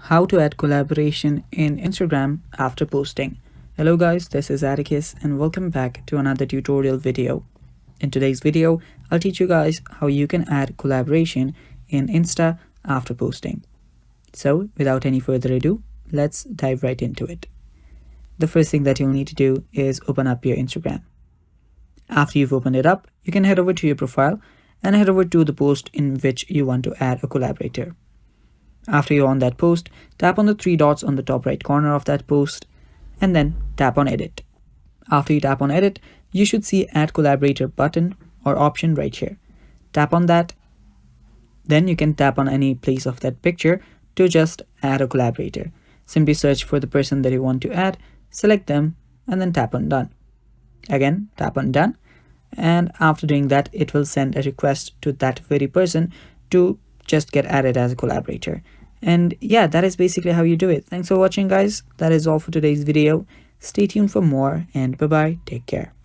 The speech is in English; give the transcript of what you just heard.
How to add collaboration in Instagram after posting. Hello guys, this is Atticus and welcome back to another tutorial video. In today's video, I'll teach you guys how you can add collaboration in Insta after posting. So without any further ado, let's dive right into it. The first thing that you'll need to do is open up your Instagram. After you've opened it up, you can head over to your profile and head over to the post in which you want to add a collaborator. After you're on that post, tap on the three dots on the top right corner of that post and then tap on edit. After you tap on edit, you should see add collaborator button or option right here. Tap on that. Then you can tap on any place of that picture to just add a collaborator. Simply search for the person that you want to add, select them and then tap on done. Again, tap on done. And after doing that, it will send a request to that very person to just get added as a collaborator. And yeah, that is basically how you do it. Thanks for watching guys. That is all for today's video. Stay tuned for more and bye bye. Take care.